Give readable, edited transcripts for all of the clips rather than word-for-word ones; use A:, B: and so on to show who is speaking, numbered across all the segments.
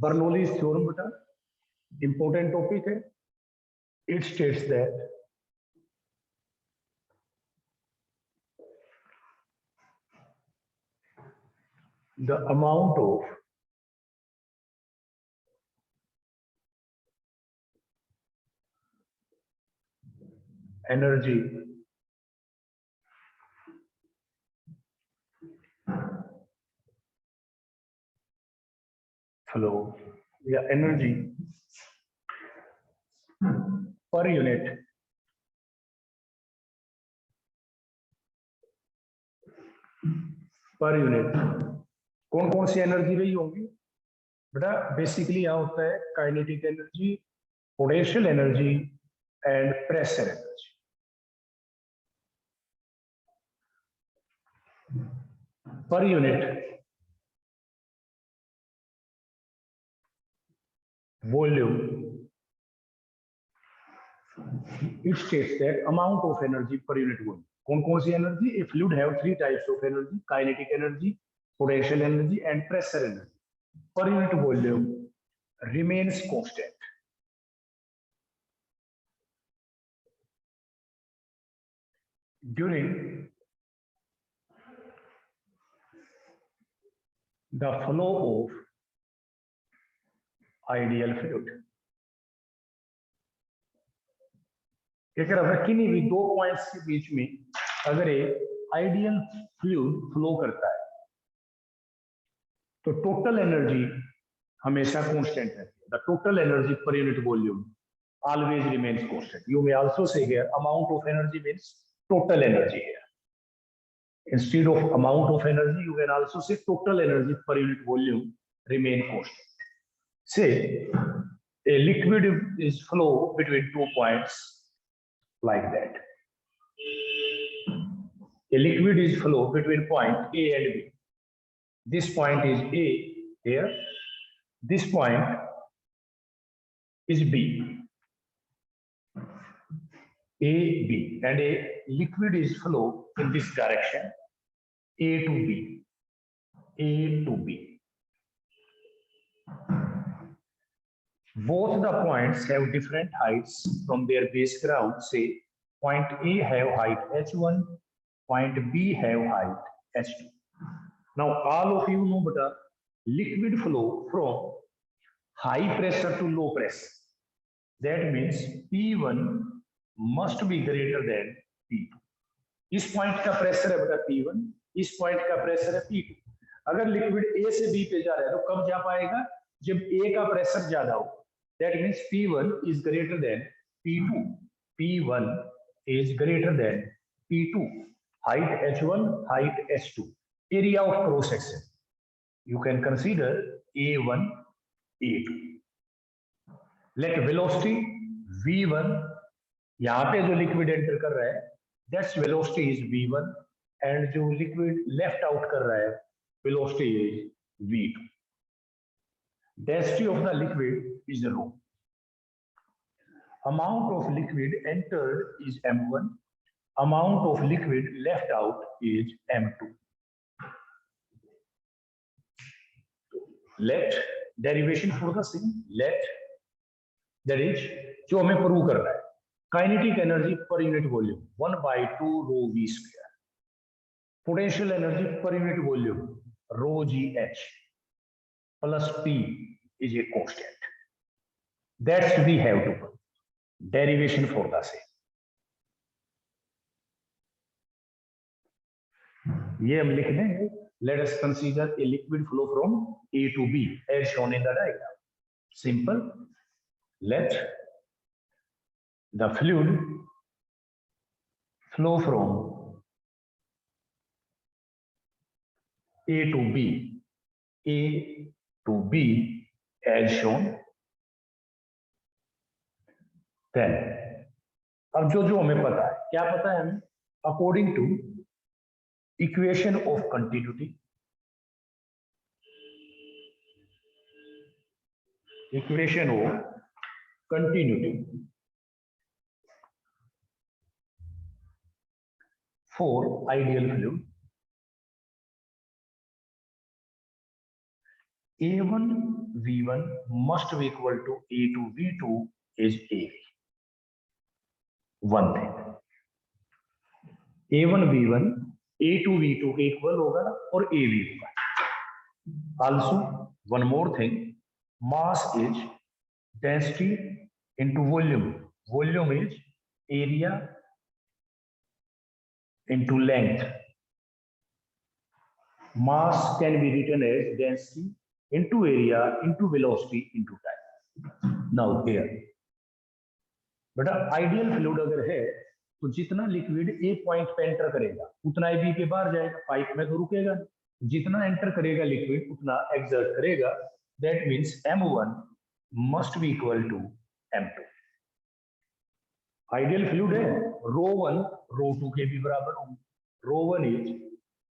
A: Bernoulli's theorem बेटा important topic है. It states that the amount of energy flow या energy per unit कौन कौन सी एनर्जी रही होंगी बेटा? बेसिकली यहां होता है kinetic energy, potential energy and pressure energy. Per unit volume it states that amount of energy per unit volume. कौन कौन सी energy? A fluid have three types of energy: kinetic energy, potential energy and pressure energy. Per unit volume remains constant. During the flow of ideal fluid. क्या कह रहा था? किन्हीं भी दो points के बीच में अगर एक आइडियल फ्लूइड फ्लो करता है तो टोटल एनर्जी हमेशा कांस्टेंट रहती है. The total energy per unit volume always remains constant. You may also say here amount of energy means total energy here. Instead of amount of energy, you can also say total energy per unit volume remain constant. Say a liquid is flow between 2 points like that. A liquid is flow between point A and B. This point is A here. This point is B. A, B, and a liquid is flow in this direction, A to B, A to B. Both the points have different heights from their base ground. Say, point A have height H1, point B have height H2. Now, all of you know that liquid flow from high pressure to low pressure. That means P1 must be greater than P2. इस point का pressure है बेटा P1, इस point का pressure है P2. अगर liquid A से B पे जा रहा है तो कब जा पाएगा? जब A का प्रेशर ज्यादा हो. That means P1 is greater than P2. P1 is greater than P2. Height H1, height H2. Area of cross section. You can consider A1, A2. Let velocity V1, यहाँ पे जो लिक्विड एंटर कर रहा है that's velocity is v1 and जो liquid left out कर रहा है velocity is v2. Density of the liquid is rho. Amount of liquid entered is m1, amount of liquid left out is m2. Let derivation for the same, let that is जो हमें prove करना है. Kinetic energy per unit volume 1/2 rho v square. Potential energy per unit volume rho gh plus p is a constant. That's we have to put derivation for the same. ये हम लिख देंगे. Let us consider a liquid flow from A to B as shown in the diagram. Simple. Let the fluid flow from A to B, A to B as shown. Then, अब जो हमें पता है, क्या पता है हमें? According to equation of continuity, for ideal fluid, A1 V1 must be equal to A2 V2 is AV. One thing, A1 V1 A2 V2 के इक्वल होगा और AV होगा. Also, one more thing, mass is density into volume. Volume is area into length. Mass can be written as density into area into velocity into time. Now here, बेटा ideal fluid अगर है तो जितना liquid A point पे enter करेगा उतना ही B पे बाहर जाएगा, पाइप में तो रुकेगा. जितना एंटर करेगा लिक्विड उतना एक्सर्ट करेगा. That means M1 must be equal to M2. Ideal fluid है, ρ1 ρ2 के भी बराबर होंगे. ρ1 इज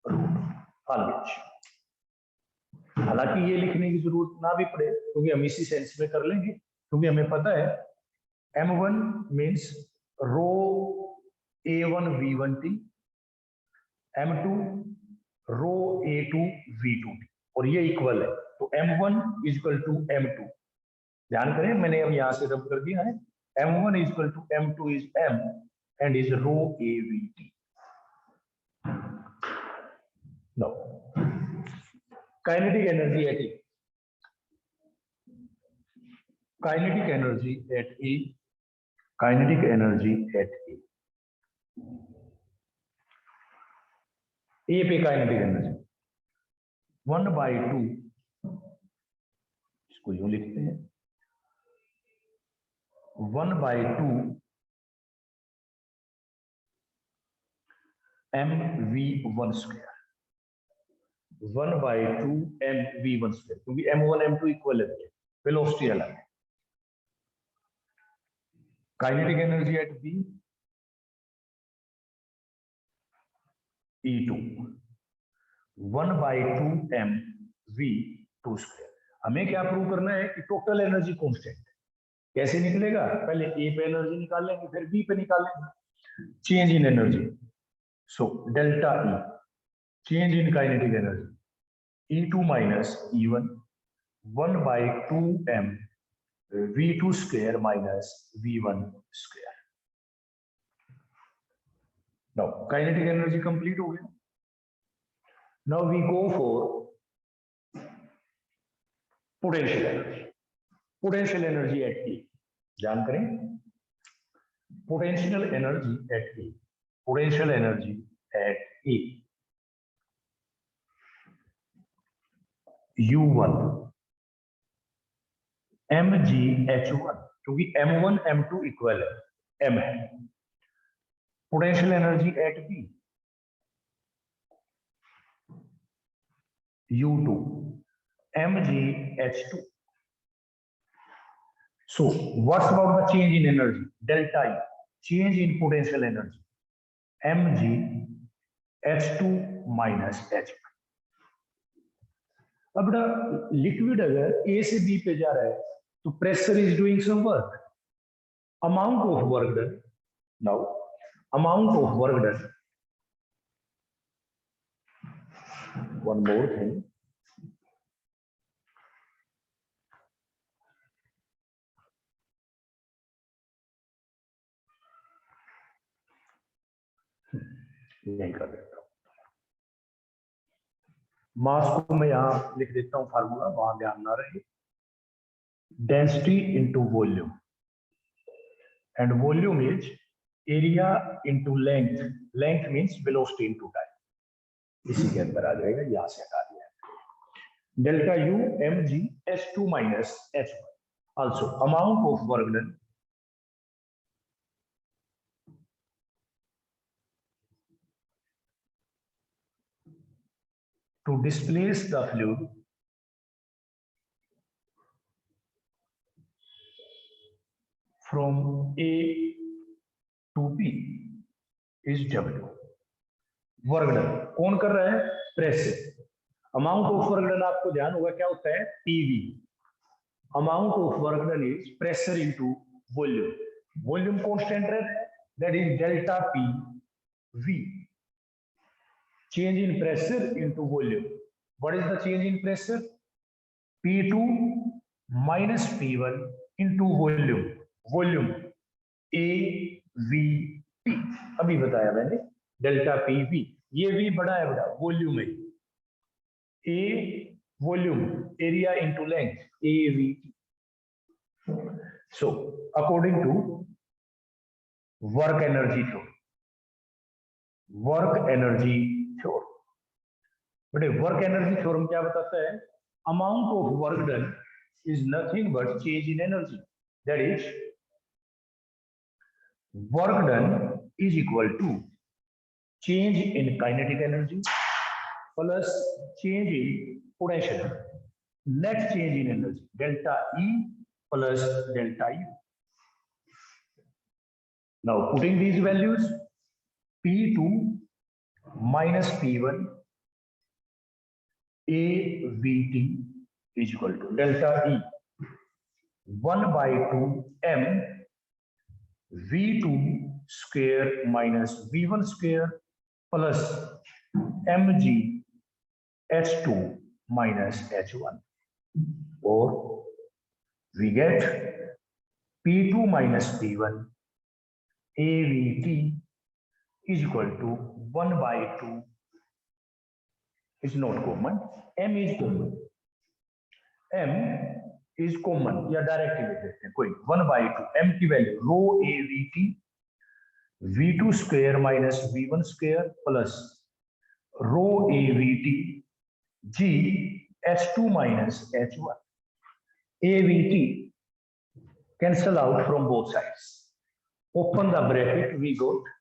A: ρ2 ऑलवेज. हालांकि ये लिखने की जरूरत ना भी पड़े क्योंकि हम इसी सेंस में कर लेंगे, क्योंकि हमें पता है M1 means rho A1 V1 T, M2 rho A2 V2 T, और ये इक्वल है. तो M1 is equal to M2. ध्यान करें मैंने अब यहां से रब कर दिया है. M1 is equal to M2 is M and is rho AVT. Now, kinetic energy at A. Kinetic energy at A. Kinetic energy at A. A पे kinetic energy 1/2. इसको यूं लिखते हैं 1/2 mv1 स्क्वायर. 1/2 mv1 स्क्वायर, क्योंकि m1 m2 equal है, velocity अलग है. Kinetic energy at B E2 1/2 mv2 square. हमें क्या प्रूव करना है कि टोटल एनर्जी कांस्टेंट. कैसे निकलेगा? पहले ए पे एनर्जी निकालेंगे फिर बी पे निकालेंगे. Change in energy, so delta E, change in kinetic energy E2 minus E1 1/2 m V2 square minus V1 square. Now kinetic energy complete हो गया. Now we go for potential energy. Potential energy at A. ध्यान करें, potential energy at A. Potential energy at A U1 mgh1, क्योंकि M1 M2 equal है, M है. Potential energy at B U2 mgh2. So what's about the change in energy? Delta E, change in potential energy mg h2 minus h. अब liquid अगर A से B पे जा रहा है तो pressure is doing some work. Amount of work done. Now amount of work done. One more thing, यही कर देता हूं. मास को मैं यहां लिख देता हूं फार्मूला, वहां ध्यान ना रहे. Density into volume, and volume is area into length. Length means velocity into time. इसी के अंदर आ जाएगा, यहां से हटा दिया. Delta U m g h two minus h one. Also amount of work done to displace the fluid from A to B is W. Work done कौन कर रहा है? Pressure. Amount of work done आपको ध्यान होगा क्या होता है? PV. Amount of work done is pressure into volume. Volume constant रहता है, that is delta P V. Change in pressure into volume. What is the change in pressure? P2 minus P1 into volume, volume AVT अभी बताया मैंने, delta PV, ये V बड़ा है, बड़ा volume है, A volume, area into length AVT. So according to work energy theory, work energy theorem, but work energy theorem क्या बताता है? Amount of work done is nothing but change in energy, that is work done is equal to change in kinetic energy plus change in potential, net change in energy delta E plus delta U. Now putting these values, P2 minus P1 AVT is equal to delta E 1 by 2 M V2 square minus V1 square plus mg H2 minus H1, or we get P2 minus P1 AVT is equal to 1 by 2 is not common, M is common, M is common या directly लिख देते हैं कोई, 1 by 2 M की value row AVT V2 square minus V1 square plus row AVT G H2 minus H1. AVT cancel out from both sides. Open the bracket, we got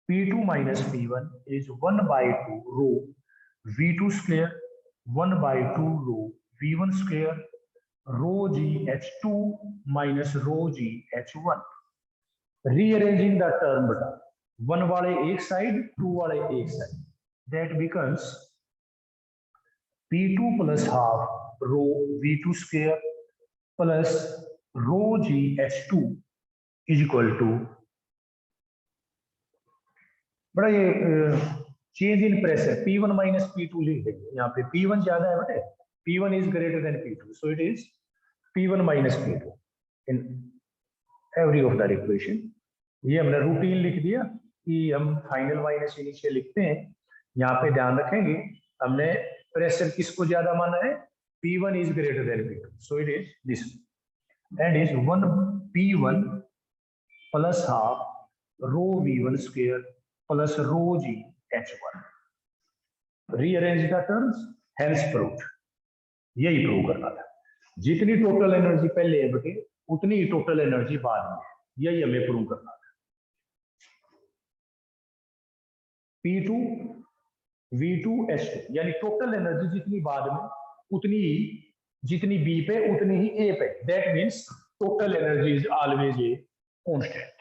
A: P2 minus P1 is 1 by 2 rho V2 square 1 by 2 rho V1 square rho G H2 minus rho G H1. Rearranging the term beta, 1 वाले एक side 2 वाले एक side, that becomes P2 plus half rho V2 square plus rho G H2 is equal to, बड़ा ये change in pressure P1 minus P2 लिख देंगे, यहाँ पे P1 ज्यादा है बेटे, P1 is greater than P2, so it is P1 minus P2 in every of the equation. ये हमने रूटीन लिख दिया कि हम फाइनल माइनस इनिशियल लिखते हैं. यहाँ पे ध्यान रखेंगे हमने प्रेशर किसको ज्यादा माना है, P1 is greater than P2, so it is this and is 1 P1 plus half rho V1 square plus rho G H1. Rearrange the terms, hence proved. यही प्रूव करना था. जितनी टोटल एनर्जी पहले है बेटे उतनी ही टोटल एनर्जी बाद में, यही हमें प्रूव करना था. P2 V2 H2 यानी टोटल एनर्जी जितनी बाद में उतनी ही, जितनी B पे उतनी ही A पे, that means total energy is always a constant.